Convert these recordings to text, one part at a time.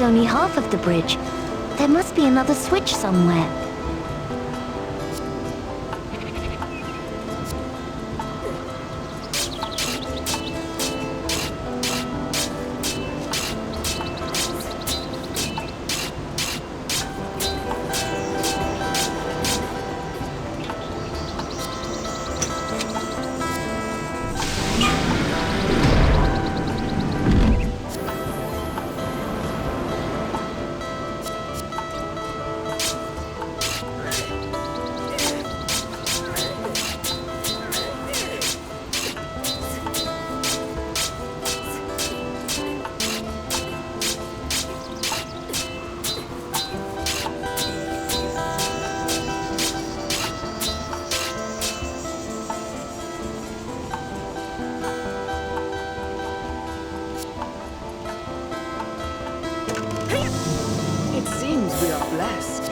only half of the bridge. There must be another switch somewhere. It seems we are blessed.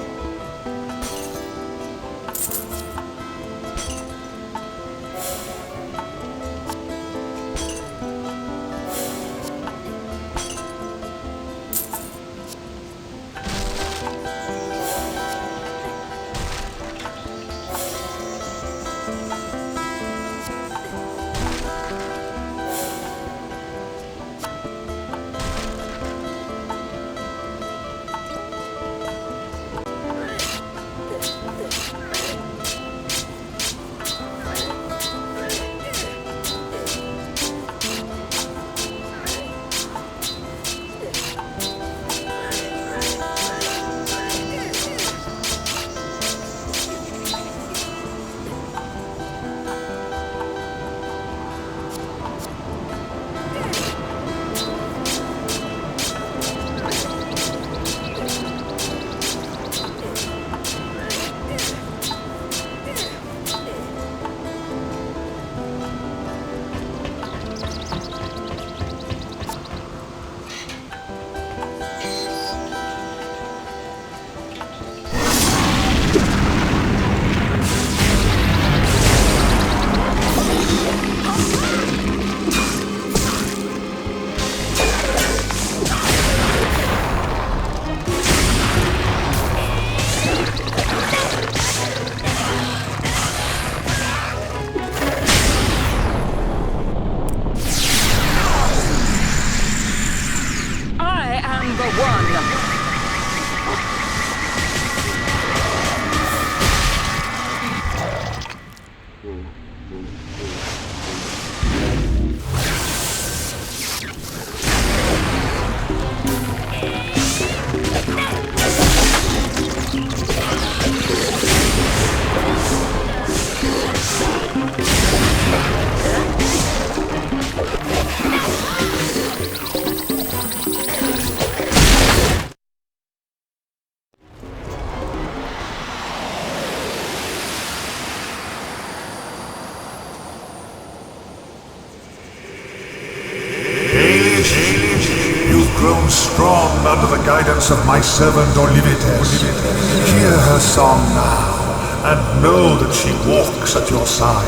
Grown strong under the guidance of my servant Olivites. Hear her song now, and know that she walks at your side.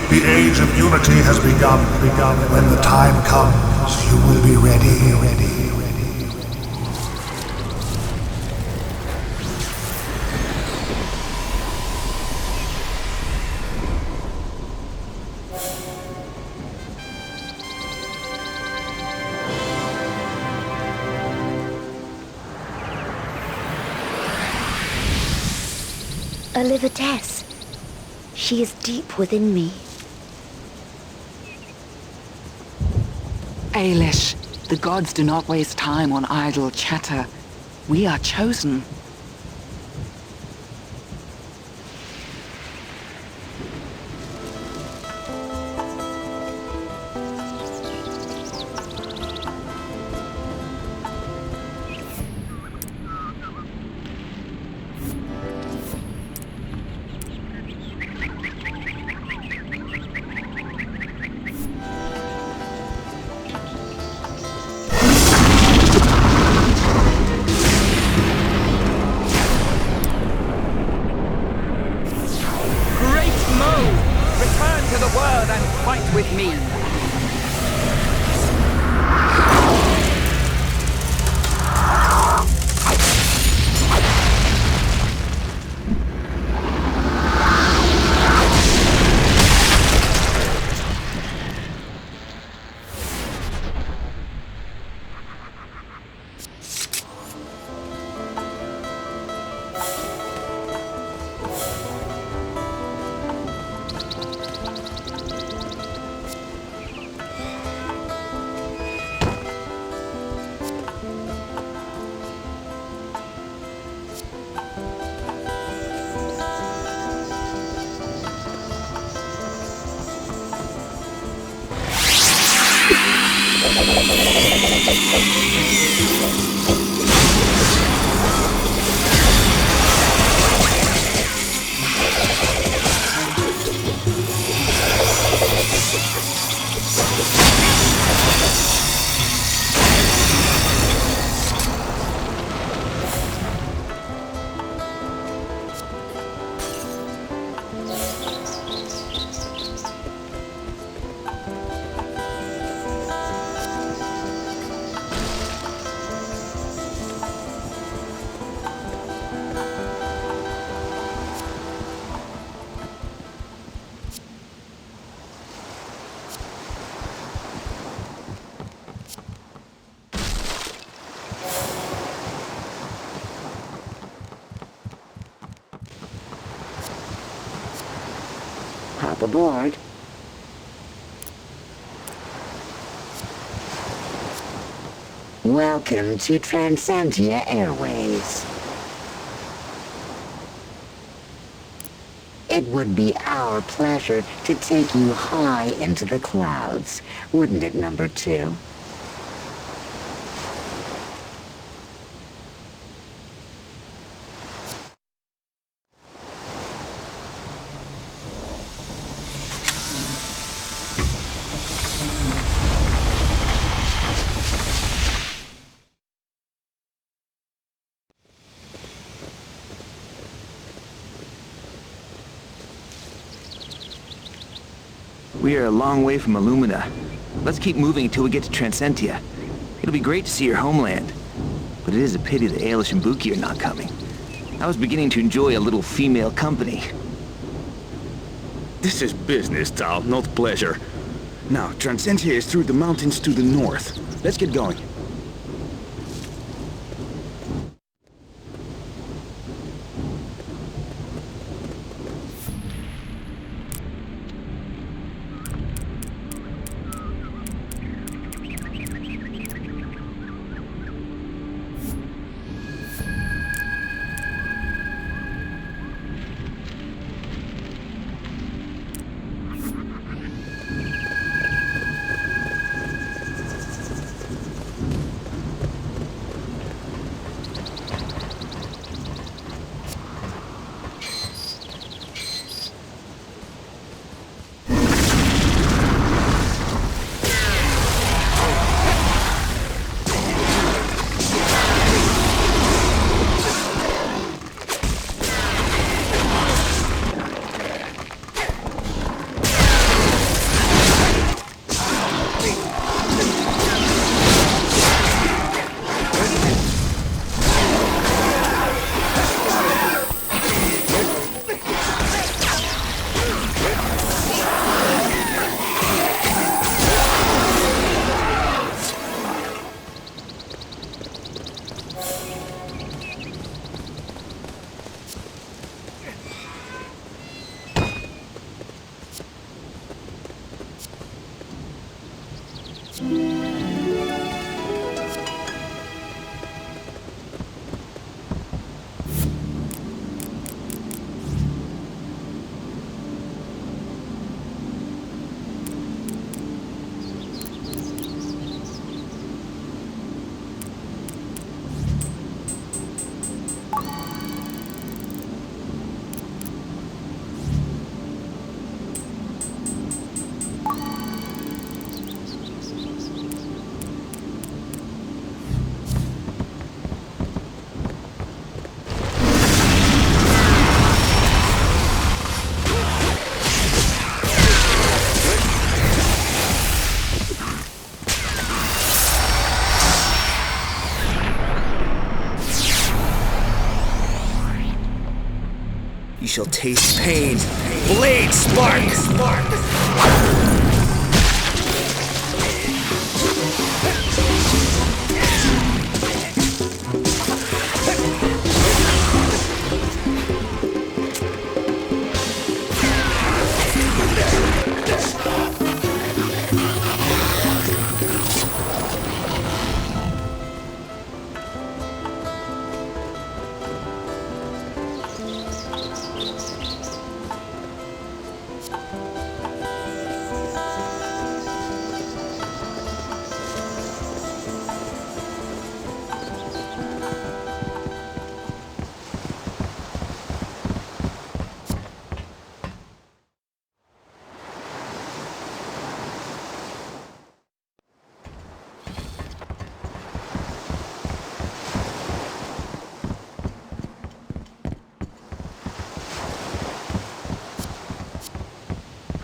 The age of unity has begun. When the time comes, you will be ready. Olivites. She is deep within me. Ailish, the gods do not waste time on idle chatter. We are chosen. To the world and fight with me. Hop aboard. Welcome to Transentia Airways. It would be our pleasure to take you high into the clouds, wouldn't it, number 2? We are a long way from Illumina. Let's keep moving until we get to Transentia. It'll be great to see your homeland. But it is a pity the Ailish and Buki are not coming. I was beginning to enjoy a little female company. This is business, Tal, not pleasure. Now, Transentia is through the mountains to the north. Let's get going. You shall taste pain. Blade spark!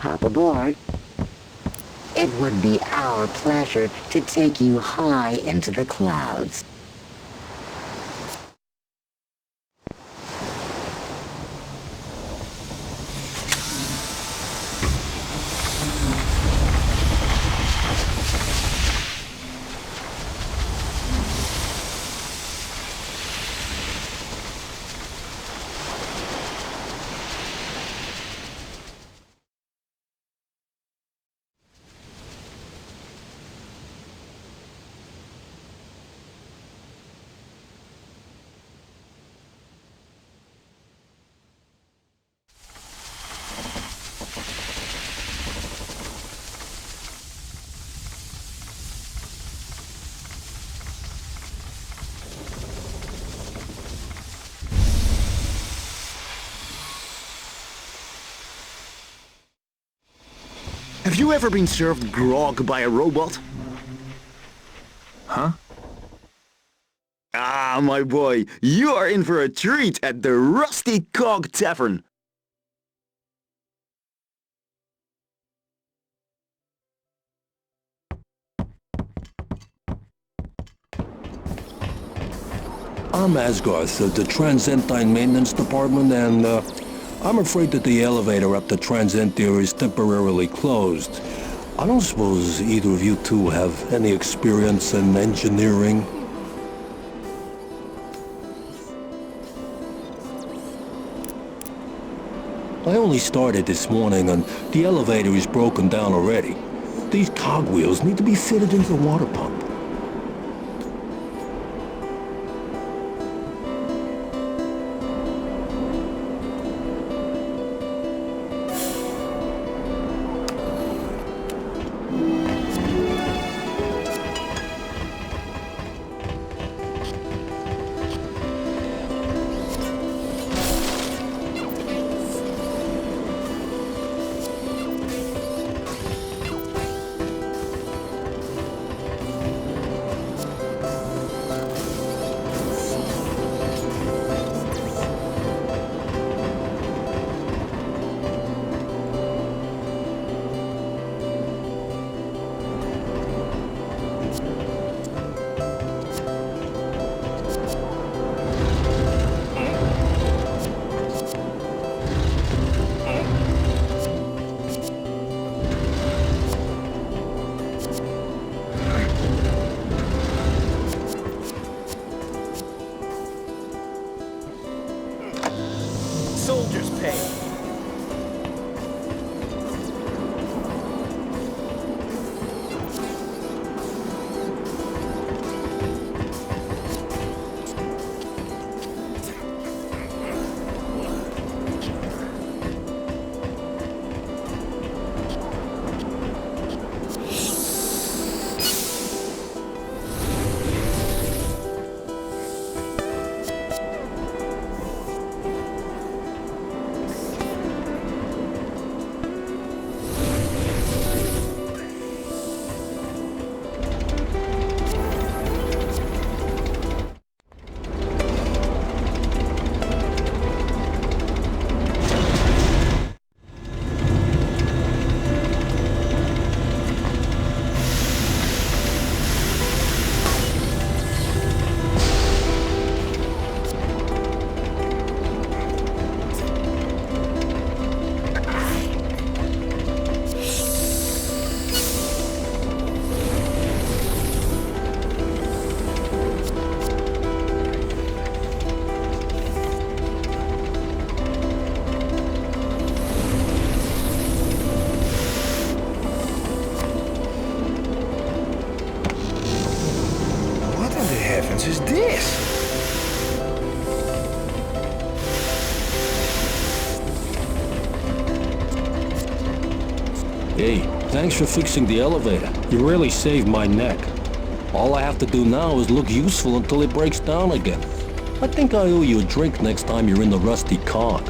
hop aboard. It would be our pleasure to take you high into the clouds. Have you ever been served grog by a robot? Huh? Ah, my boy, you are in for a treat at the Rusty Cog Tavern. I'm Asgarth of the Transentia Maintenance Department, and I'm afraid that the elevator up to Transentia is temporarily closed. I don't suppose either of you two have any experience in engineering? I only started this morning, and the elevator is broken down already. These cogwheels need to be fitted into the water pump. Soldier's pay. Is this? Hey, thanks for fixing the elevator. You really saved my neck. All I have to do now is look useful until it breaks down again. I think I owe you a drink next time you're in the Rusty Cog.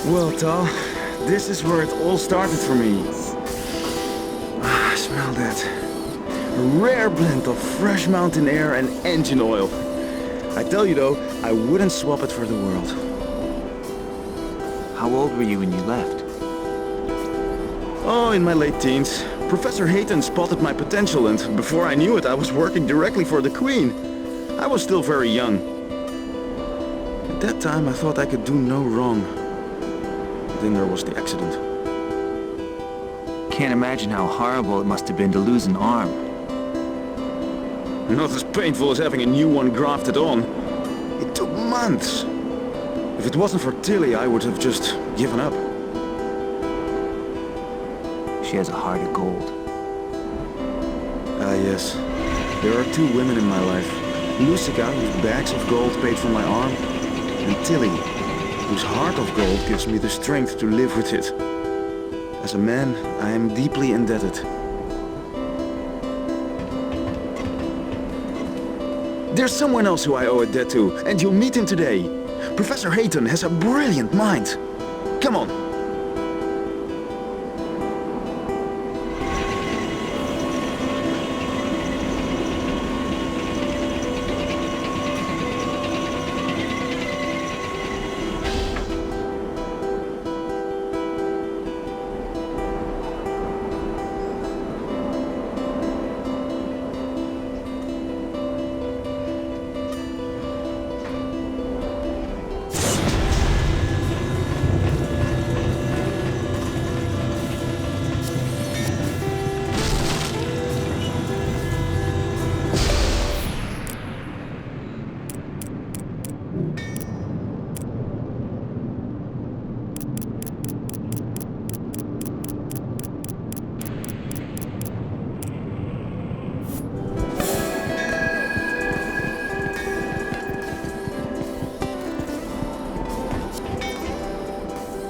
Well, Tal, this is where it all started for me. Ah, smell that. A rare blend of fresh mountain air and engine oil. I tell you though, I wouldn't swap it for the world. How old were you when you left? Oh, in my late teens. Professor Hayton spotted my potential and before I knew it, I was working directly for the Queen. I was still very young. At that time, I thought I could do no wrong. Then there was the accident. Can't imagine how horrible it must have been to lose an arm. Not as painful as having a new one grafted on. It took months. If it wasn't for Tilly, I would have just given up. She has a heart of gold. Ah, yes. There are two women in my life. Lucica, whose bags of gold paid for my arm, and Tilly, whose heart of gold gives me the strength to live with it. As a man, I am deeply indebted. There's someone else who I owe a debt to, and you'll meet him today. Professor Hayton has a brilliant mind. Come on.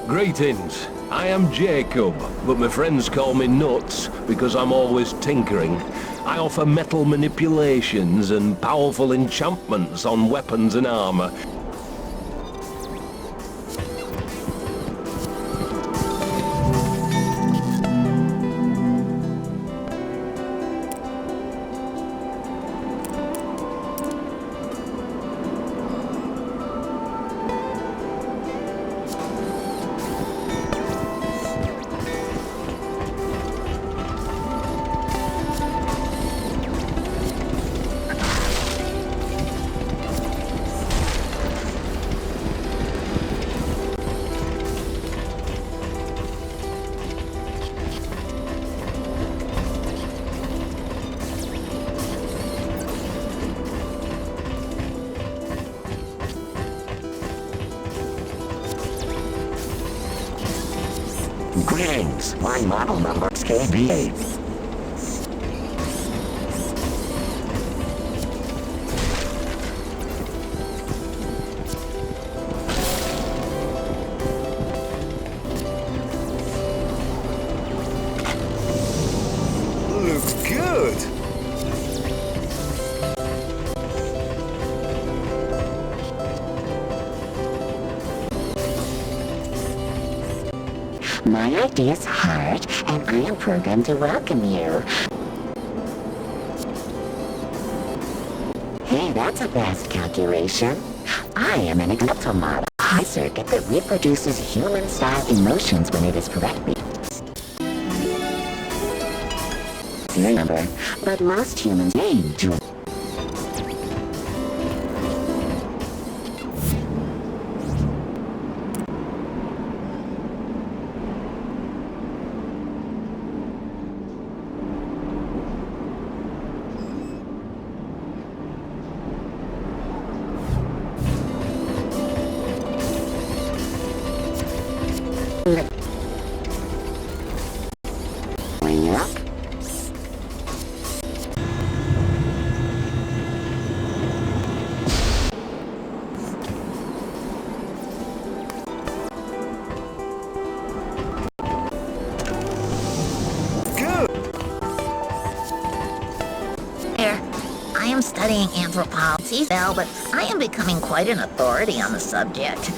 Greetings. I am Jacob, but my friends call me Nuts because I'm always tinkering. I offer metal manipulations and powerful enchantments on weapons and armor. Greetings, my model number is KB8. Looks good. My idea is hard, and I am programmed to welcome you. Hey, that's a fast calculation. I am an exalto model, a circuit that reproduces human-style emotions when it is correctly. Remember, but most humans aim to. Yep. I am studying anthropology, but I am becoming quite an authority on the subject.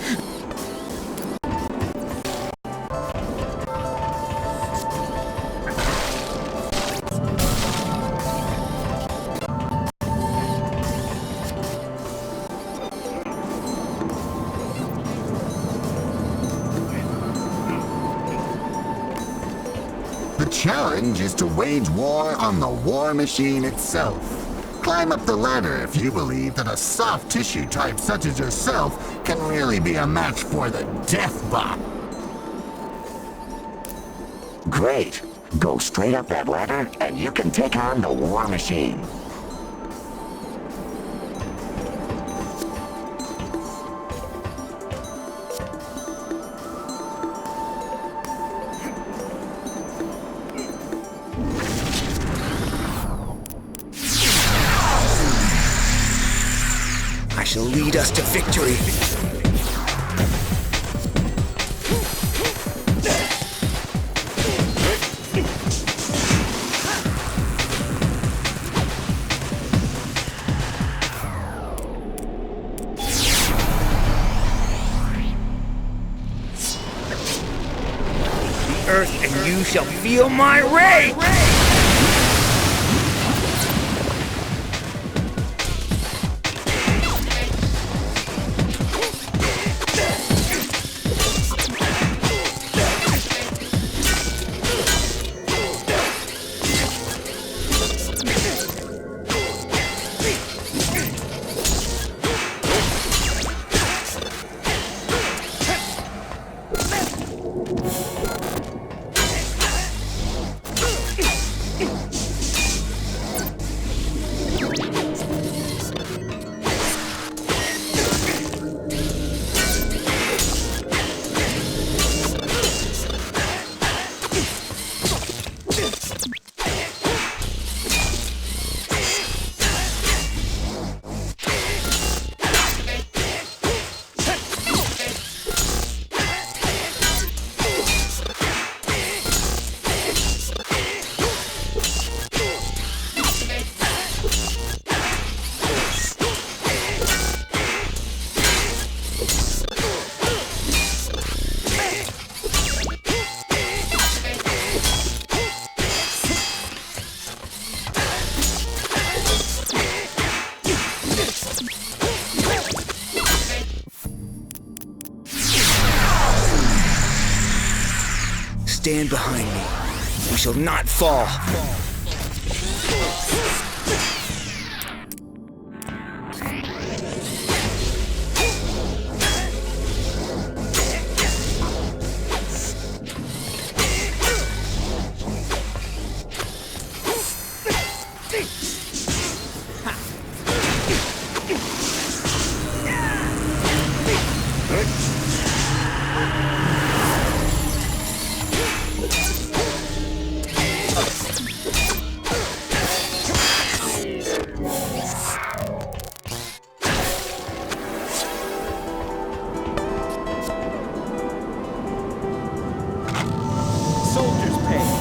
challenge is to wage war on the war machine itself. Climb up the ladder if you believe that a soft tissue type such as yourself can really be a match for the Deathbot. Great. Go straight up that ladder, and you can take on the war machine. I shall lead us to victory. The earth and you shall feel my rage! Stand behind me. We shall not fall. Soldier's pay.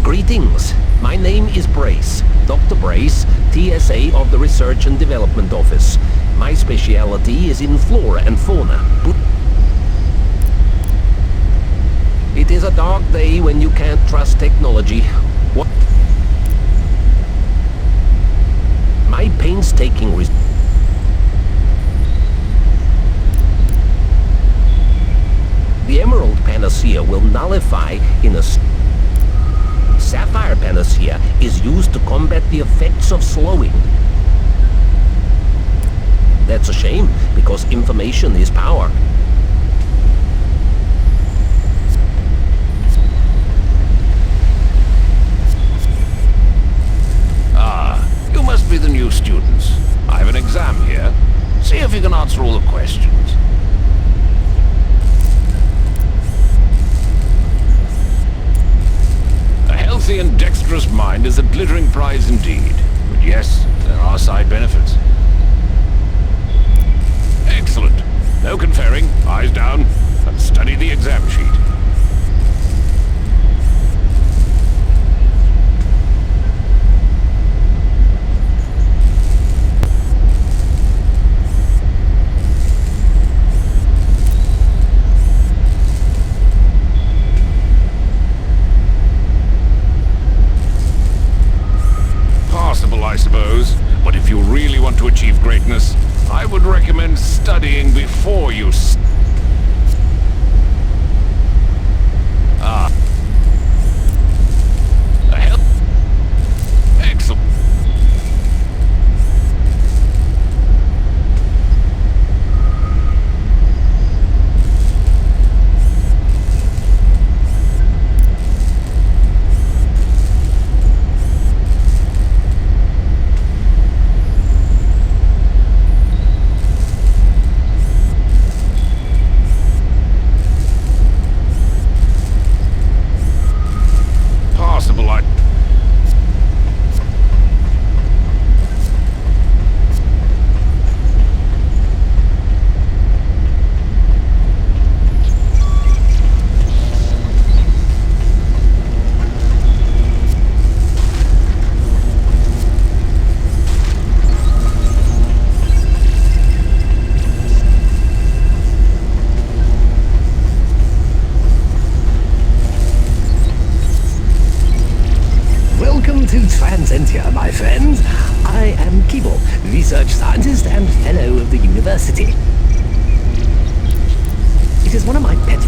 Greetings. My name is Brace, Dr. Brace, TSA of the Research and Development Office. My specialty is in flora and fauna. It is a dark day when you can't trust technology. What? My painstaking The Emerald Panacea will nullify in a Sapphire Panacea is used to combat the effects of slowing. That's a shame, because information is power. Ah, you must be the new students. I have an exam here. she can answer all the questions. A healthy and dexterous mind is a glittering prize indeed. But yes, there are side benefits. Excellent. No conferring. Eyes down. And study the exam sheet. I suppose, but if you really want to achieve greatness, I would recommend studying before you Excellent. Welcome to Transentia, my friends. I am Kibo, research scientist and fellow of the university. It is one of my pet...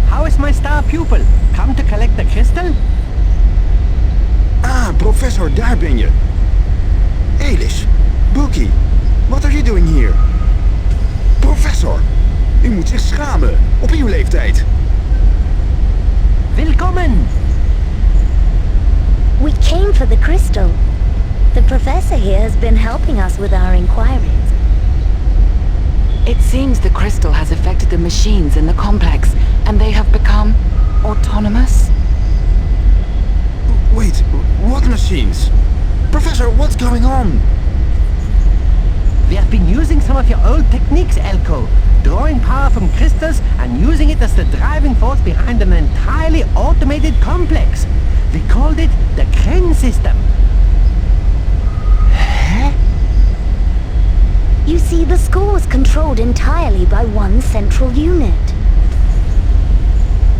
How is my star pupil? Come to collect the crystal? Ah, professor, daar ben je. Elish, Buki, what are you doing here? Professor, u moet zich schamen, op uw leeftijd. Willkommen! We came for the crystal. The professor here has been helping us with our inquiries. It seems the crystal has affected the machines in the complex, and they have become autonomous. Wait, what machines? Professor, what's going on? We have been using some of your old techniques, Elko. Drawing power from crystals and using it as the driving force behind an entirely automated complex. We called it the Kren system. You see, the school was controlled entirely by one central unit.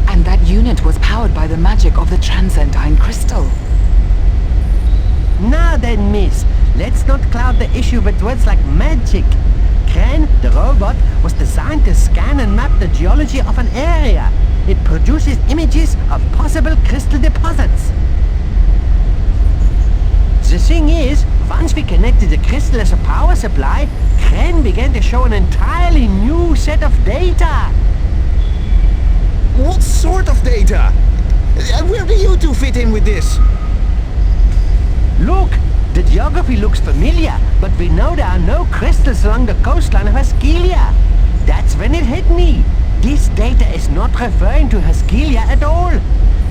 And that unit was powered by the magic of the Transentine crystal. Now then, miss, let's not cloud the issue with words like magic. Kren, the robot, was designed to scan and map the geology of an area. It produces images of possible crystal deposits. The thing is, once we connected the crystal as a power supply, Kren began to show an entirely new set of data. What sort of data? Where do you two fit in with this? Look, the geography looks familiar, but we know there are no crystals along the coastline of Haskelia. That's when it hit me. This data is not referring to Haskelia at all.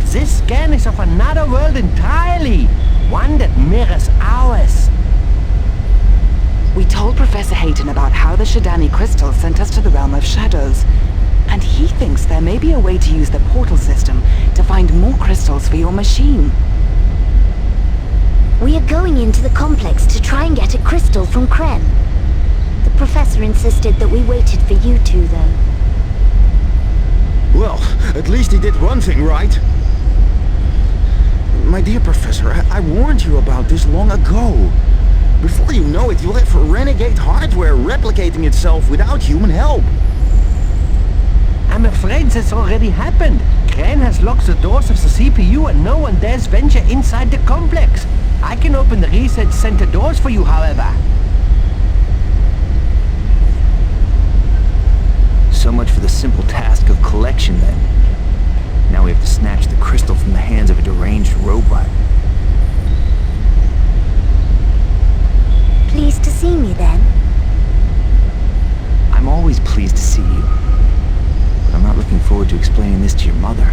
This scan is of another world entirely. One that mirrors ours. We told Professor Hayton about how the Shadani crystal sent us to the realm of shadows, and he thinks there may be a way to use the portal system to find more crystals for your machine. We are going into the complex to try and get a crystal from Kren. The professor insisted that we waited for you two, though. Well, at least he did one thing right. My dear Professor, I warned you about this long ago. Before you know it, you'll have renegade hardware replicating itself without human help. I'm afraid this already happened. Crane has locked the doors of the CPU and no one dares venture inside the complex. I can open the research center doors for you, however. So much for the simple task of collection, then. Now we have to snatch the crystal from the hands of a deranged robot. Pleased to see me, then? I'm always pleased to see you. But I'm not looking forward to explaining this to your mother.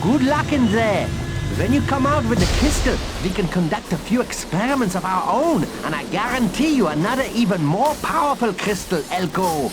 Good luck in there. When you come out with the crystal, we can conduct a few experiments of our own, and I guarantee you another even more powerful crystal, Elko.